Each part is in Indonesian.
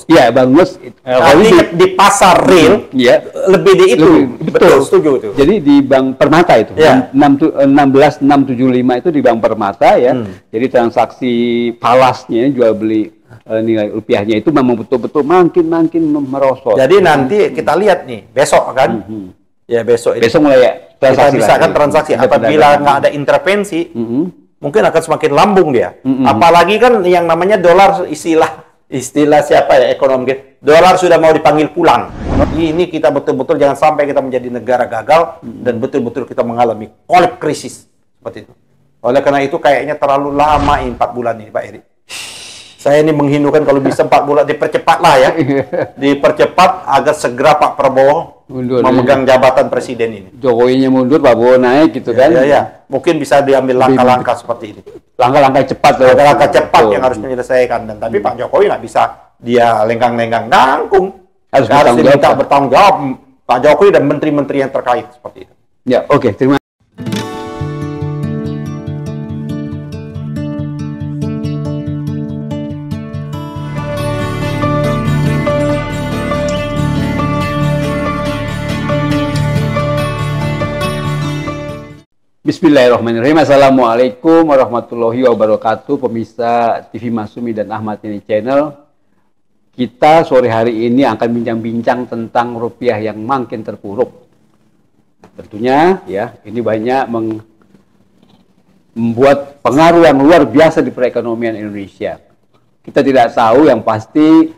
Ya, bagus. Di pasar real, ya, lebih di itu. Betul, setuju itu. Jadi di Bank Permata itu, ya. 16675 itu di Bank Permata ya. Jadi transaksi falasnya jual beli nilai rupiahnya itu memang betul-betul makin merosot. Jadi nanti kita lihat nih besok kan, ya besok mulai ya, kita bisa kan transaksi. Apabila nggak ada intervensi, mungkin akan semakin lambung dia. Apalagi kan yang namanya dolar, istilah siapa ya ekonom kita, dolar sudah mau dipanggil pulang. Ini kita betul-betul jangan sampai kita menjadi negara gagal dan betul-betul kita mengalami kolaps krisis seperti itu. Oleh karena itu kayaknya terlalu lama ini 4 bulan ini Pak Eri. Saya ini menghindukan kalau bisa 4 bulan dipercepatlah ya, dipercepat agar segera Pak Prabowo memegang jabatan presiden ini. Jokowinya mundur, Pak Prabowo naik gitu kan? Ya. Mungkin bisa diambil langkah-langkah seperti ini. Langkah-langkah cepat, langkah-langkah cepat yang harus menyelesaikan. Dan tapi Pak Jokowi nggak bisa dia lenggang-lenggang nangkung. Harus diminta bertanggung jawab Pak Jokowi dan menteri-menteri yang terkait seperti itu. Ya, oke, terima kasih. Bismillahirrahmanirrahim. Assalamualaikum warahmatullahi wabarakatuh. Pemirsa TV Masumi dan Ahmad Yani Channel. Kita sore hari ini akan bincang-bincang tentang rupiah yang makin terpuruk. Tentunya ya, ini banyak membuat pengaruh yang luar biasa di perekonomian Indonesia. Kita tidak tahu, yang pasti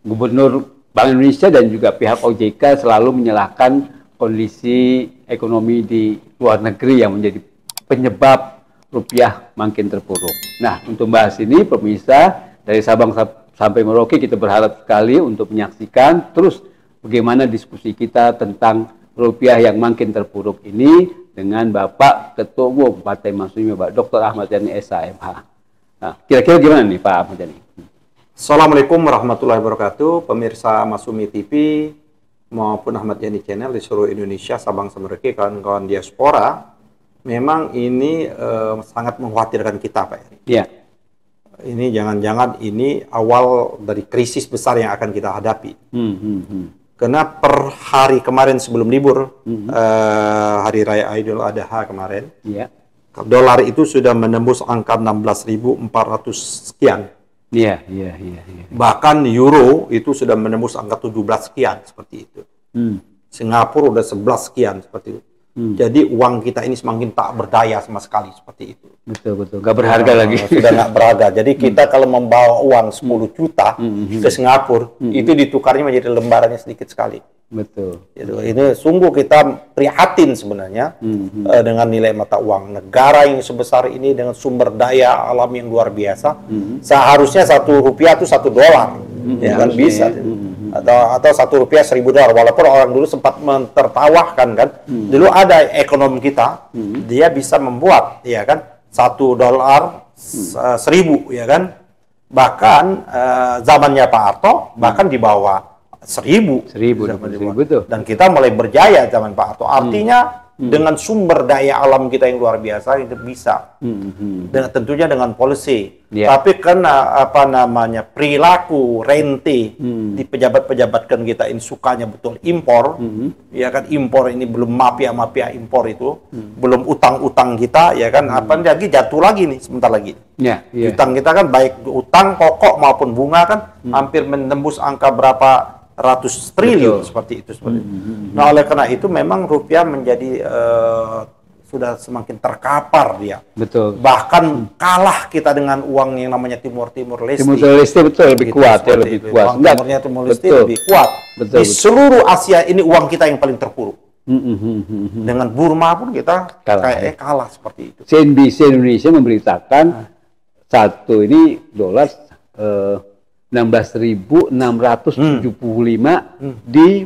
Gubernur Bank Indonesia dan juga pihak OJK selalu menyalahkan kondisi ekonomi di luar negeri yang menjadi penyebab rupiah makin terpuruk. Nah, untuk bahas ini, pemirsa, dari Sabang sampai Merauke kita berharap sekali untuk menyaksikan terus bagaimana diskusi kita tentang rupiah yang makin terpuruk ini dengan Bapak Ketua Umum Partai Masumi, Pak Dr. Ahmad Yani SHMH. Nah, kira-kira gimana nih Pak Ahmad Yani? Assalamualaikum warahmatullahi wabarakatuh, pemirsa Masumi TV maupun Ahmad Yani Channel di seluruh Indonesia, Sabang sampai Merauke, kawan-kawan diaspora. Memang ini sangat mengkhawatirkan kita, Pak Eri. Iya. Ini jangan-jangan ini awal dari krisis besar yang akan kita hadapi. Karena per hari kemarin sebelum libur, Hari Raya Idul Adha kemarin, dolar itu sudah menembus angka 16.400 sekian. Iya. Bahkan euro itu sudah menembus angka 17 sekian seperti itu. Singapura udah 11 sekian seperti itu. Jadi uang kita ini semakin tak berdaya sama sekali seperti itu. Betul. Nggak berharga lagi. Sudah nggak berharga. Jadi kita kalau membawa uang 10 juta ke Singapura, itu ditukarnya menjadi lembarannya sedikit sekali. Betul. Ini sungguh kita prihatin sebenarnya dengan nilai mata uang negara yang sebesar ini dengan sumber daya alam yang luar biasa. Seharusnya 1 rupiah itu 1 dolar, ya kan bisa. Atau 1 rupiah 1.000 dolar. Walaupun orang dulu sempat mentertawakan kan, dulu ada ekonom kita, dia bisa membuat, ya kan, 1 dolar 1.000, ya kan. Bahkan zamannya Pak Harto bahkan di bawah 1.000 tuh. Dan kita mulai berjaya zaman Pak Harto. Artinya dengan sumber daya alam kita yang luar biasa itu bisa. Dan tentunya dengan policy. Tapi karena perilaku rente di pejabat-pejabat kan kita ini sukanya betul impor. Ya kan, impor ini belum mafia impor itu, belum utang-utang kita, ya kan, lagi jatuh lagi nih sebentar lagi. Utang kita kan baik utang pokok maupun bunga kan hampir menembus angka berapa ratus triliun seperti itu. Nah, oleh karena itu memang rupiah menjadi sudah semakin terkapar dia. Betul. Bahkan kalah kita dengan uang yang namanya Timur Leste. Timur Leste betul lebih kuat ya, lebih kuat. Timur Leste lebih kuat. Di seluruh Asia ini uang kita yang paling terpuruk. Dengan Burma pun kita kalah seperti itu. CNBC Indonesia memberitakan satu ini dolar 16.675 di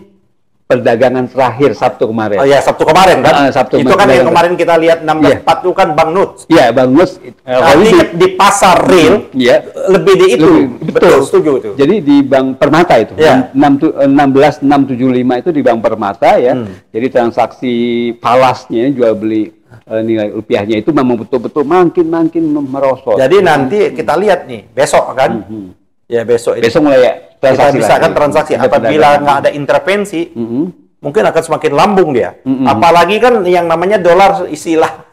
perdagangan terakhir Sabtu kemarin. Oh ya, Sabtu kemarin kan? Itu kan yang kemarin kita lihat 16.4 itu kan Bang Nuts. Iya, Bang Nuts. Di pasar real, lebih di itu. Betul, setuju itu. Jadi di Bank Permata itu, 16675 itu di Bank Permata ya. Jadi transaksi falasnya jual beli nilai rupiahnya itu memang betul-betul makin merosot. Jadi nanti kita lihat nih besok kan, Ya besok ini. Besok mulai ya, Kita bisa kan lagi. transaksi. Ada Apabila perdagangan. nggak ada intervensi, mungkin akan semakin lambung dia. Apalagi kan yang namanya dolar, istilah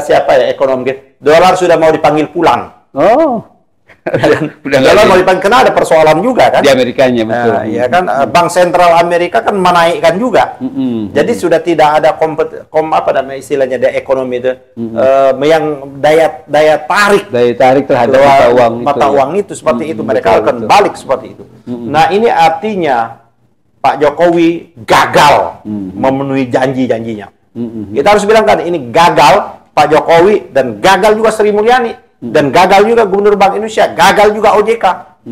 siapa ya ekonom kita, dolar sudah mau dipanggil pulang. Oh. Dolar mau dipanggil, karena ada persoalan juga kan. Di Amerikanya, betul. Ya kan, Bank Sentral Amerika kan menaikkan juga. Jadi sudah tidak ada apa namanya istilahnya ekonomi itu yang daya tarik terhadap mata uang itu seperti itu. Mereka akan balik seperti itu. Nah, ini artinya Pak Jokowi gagal memenuhi janji-janjinya. Kita harus bilang kan ini gagal Pak Jokowi dan gagal juga Sri Mulyani. Dan gagal juga Gubernur Bank Indonesia, gagal juga OJK.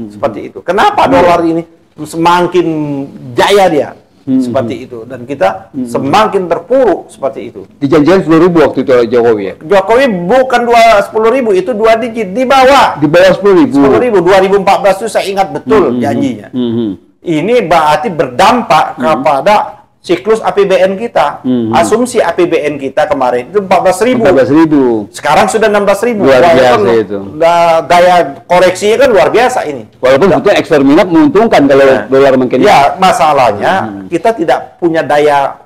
Seperti itu. Kenapa dolar ini semakin jaya dia? Seperti itu. Dan kita semakin terpuruk seperti itu. Dijanjikan 10.000 waktu itu oleh Jokowi ya? Jokowi bukan 10.000, itu 2 digit. Di bawah. Di bawah 10.000? 10.000. 2014 itu saya ingat betul janjinya. Ini berarti berdampak kepada siklus APBN kita. Asumsi APBN kita kemarin itu 14.000. Sekarang sudah 16.000. Luar biasa itu. Daya koreksinya kan luar biasa ini. Walaupun sebetulnya ekspor minyak menguntungkan kalau dolar makin. Ya, masalahnya kita tidak punya daya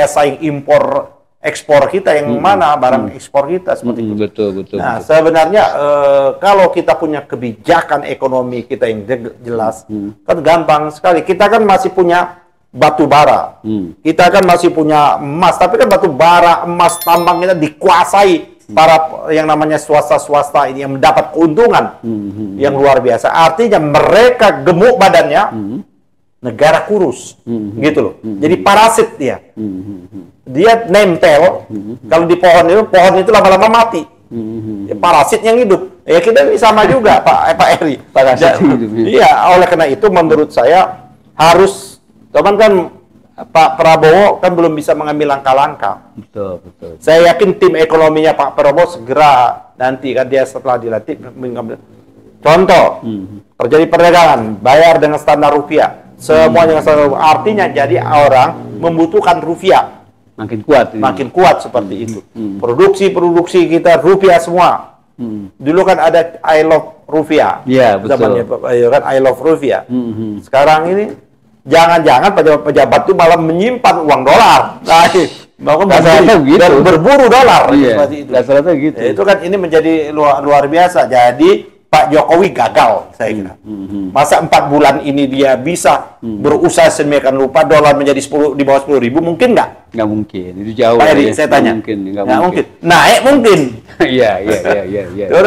saing impor ekspor kita yang mana barang ekspor kita seperti itu. Betul. Nah, sebenarnya kalau kita punya kebijakan ekonomi kita yang jelas, kan gampang sekali. Kita kan masih punya batu bara, kita kan masih punya emas, tapi kan batu bara, emas, tambang kita dikuasai para yang namanya swasta ini yang mendapat keuntungan yang luar biasa. Artinya mereka gemuk badannya, negara kurus, gitu loh. Jadi parasit dia, dia nempel. Kalau di pohon itu lama-lama mati. Parasit yang hidup. Ya kita ini sama juga Pak Eri. Iya, oleh karena itu menurut saya harus. Cuman kan Pak Prabowo kan belum bisa mengambil langkah-langkah. Betul. Saya yakin tim ekonominya Pak Prabowo segera nanti kan dia setelah dilantik mengambil. Contoh, terjadi perdagangan, bayar dengan standar rupiah. Semuanya dengan standar rupiah. Artinya jadi orang membutuhkan rupiah. Makin kuat. Makin kuat seperti itu. Produksi kita rupiah semua. Dulu kan ada I love rupiah. Iya, betul. Zamannya kan I love rupiah. Sekarang ini jangan-jangan pejabat itu malah menyimpan uang dolar. Nah, dan berburu dolar. Iya, seperti itu. Gitu. Ya, itu kan ini menjadi luar biasa. Jadi Pak Jokowi gagal, saya kira. Masa 4 bulan ini dia bisa berusaha sedemikian rupa dolar menjadi di bawah 10.000, mungkin nggak? Nggak mungkin, itu jauh. Pak Eri, saya tanya. Nggak mungkin. Naik mungkin. Iya.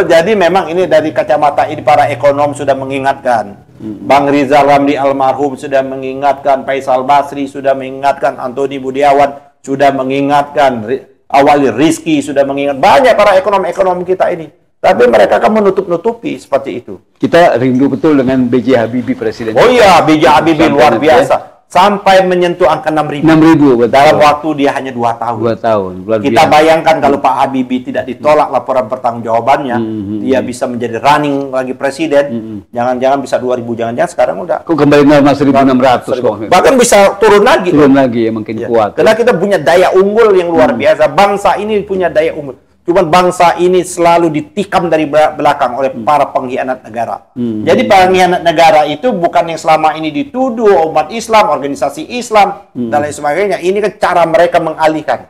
Jadi memang ini dari kacamata ini para ekonom sudah mengingatkan. Bang Rizal Ramli almarhum sudah mengingatkan, Faisal Basri sudah mengingatkan, Antoni Budiawan sudah mengingatkan, Awali Rizki sudah mengingat, banyak para ekonom kita ini. Tapi mereka kan menutup-nutupi seperti itu. Kita rindu betul dengan B.J. Habibie Presiden. Oh iya, B.J. Habibie luar biasa. Sampai menyentuh angka 6.000. 6.000 dalam waktu dia hanya 2 tahun. 2 tahun. Kita bayangkan kalau Pak Habibie tidak ditolak laporan pertanggungjawabannya, dia bisa menjadi running lagi presiden. Jangan-jangan bisa 2.000, jangan-jangan sekarang udah. Kok kembali normal 1.600 kok. Bahkan bisa turun lagi. Ya, makin kuat. Karena kita punya daya unggul yang luar biasa. Bangsa ini punya daya unggul. Cuman bangsa ini selalu ditikam dari belakang oleh para pengkhianat negara. Jadi pengkhianat negara itu bukan yang selama ini dituduh umat Islam, organisasi Islam, dan lain sebagainya. Ini kan cara mereka mengalihkan.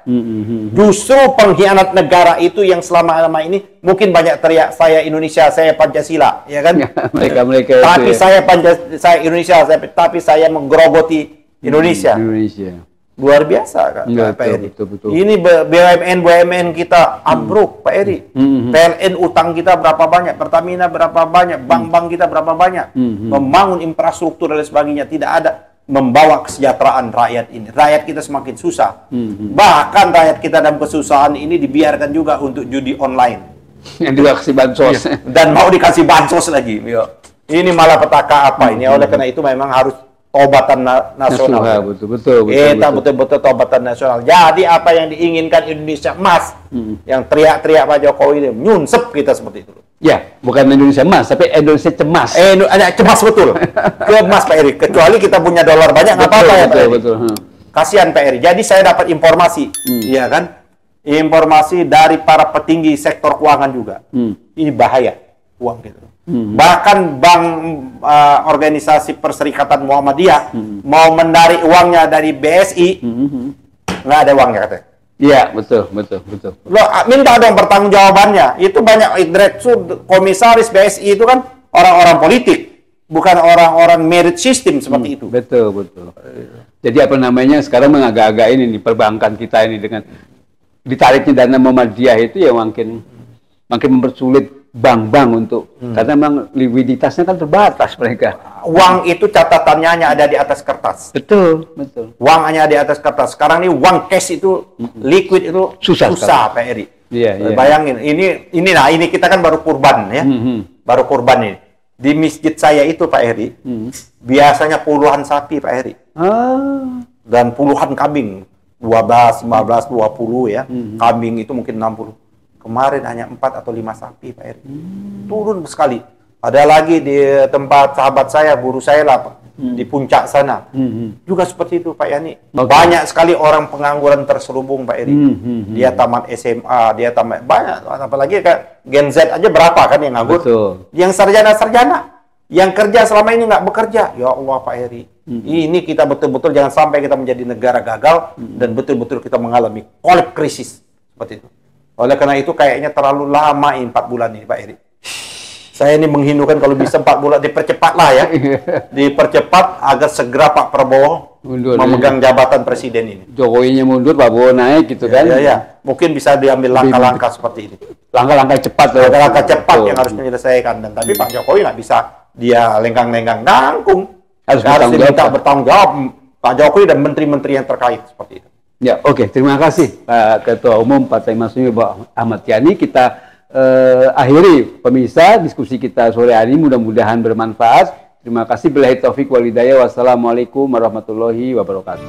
Justru pengkhianat negara itu yang selama ini mungkin banyak teriak, saya Indonesia, saya Pancasila, ya kan? mereka tapi saya Indonesia, tapi saya menggerogoti Indonesia. Luar biasa kan, Pak Eri. Betul. Ini BUMN kita ambruk, Pak Eri. PLN utang kita berapa banyak, Pertamina berapa banyak, bank-bank kita berapa banyak. Membangun infrastruktur dan sebagainya, tidak ada membawa kesejahteraan rakyat ini. Rakyat kita semakin susah. Bahkan rakyat kita dalam kesusahan ini dibiarkan juga untuk judi online. Yang juga kasih bansos. Dan mau dikasih bansos lagi. Ini malah petaka apa ini. Oleh karena itu memang harus tobatan nasional. Betul. Kita betul-betul tobatan nasional. Jadi apa yang diinginkan Indonesia emas, yang teriak-teriak Pak Jokowi ini, nyunsep kita seperti itu. Ya, bukan Indonesia emas, tapi Indonesia cemas. Cemas betul. Cemas Pak Eri. Kecuali kita punya dolar banyak, nggak apa-apa ya Pak Eri. Kasihan Pak Eri. Jadi saya dapat informasi, iya kan? Informasi dari para petinggi sektor keuangan juga. Ini bahaya uang gitu. Bahkan bank organisasi Perserikatan Muhammadiyah mau menarik uangnya dari BSI, nggak ada uangnya katanya. Iya, betul. Lo minta dong pertanggungjawabannya. Itu banyak direktur, komisaris BSI itu kan orang-orang politik, bukan orang-orang merit system seperti itu. Betul. Jadi apa namanya sekarang mengagak-agak ini nih perbankan kita ini dengan ditariknya dana Muhammadiyah itu ya makin mempersulit bank-bank untuk karena memang likuiditasnya kan terbatas mereka. Uang itu catatannya hanya ada di atas kertas. Betul. Uang hanya di atas kertas. Sekarang ini uang cash itu liquid itu susah Pak Eri. Iya. Bayangin, ini kita kan baru kurban ya. Baru kurban ini. Di masjid saya itu Pak Eri, biasanya puluhan sapi Pak Eri. Dan puluhan kambing. 12, 15, 20 ya. Kambing itu mungkin 60. Kemarin hanya 4 atau 5 sapi Pak Eri. Turun sekali. Ada lagi di tempat sahabat saya, guru saya lah, di puncak sana. Juga seperti itu Pak Yani. Banyak sekali orang pengangguran terselubung Pak Eri. Dia tamat SMA, dia tamat banyak. Apalagi kayak Gen Z aja berapa kan yang nganggur. Betul. Yang sarjana-sarjana. Yang kerja selama ini nggak bekerja. Ya Allah Pak Eri. Ini kita betul-betul jangan sampai kita menjadi negara gagal dan betul-betul kita mengalami kolaps krisis. Seperti itu. Oleh karena itu kayaknya terlalu lama 4 bulan ini Pak Eri. Saya ini menghindukan kalau bisa 4 bulan dipercepatlah ya. Dipercepat agar segera Pak Prabowo memegang jabatan presiden ini. Jokowinya mundur, Pak Prabowo naik gitu kan. Ya. Mungkin bisa diambil langkah-langkah seperti ini. Langkah-langkah cepat. Langkah-langkah cepat yang harus menyelesaikan. Dan tapi Pak Jokowi nggak bisa dia lenggang-lenggang nangkung. Harus diminta bertanggung jawab Pak Jokowi dan menteri-menteri yang terkait seperti itu. Ya, oke. Terima kasih Pak Ketua Umum Partai Masyumi Pak Ahmad Yani. Kita akhiri pemirsa diskusi kita sore hari, mudah-mudahan bermanfaat. Terima kasih. Billahi taufik wal hidayah. Wassalamualaikum warahmatullahi wabarakatuh.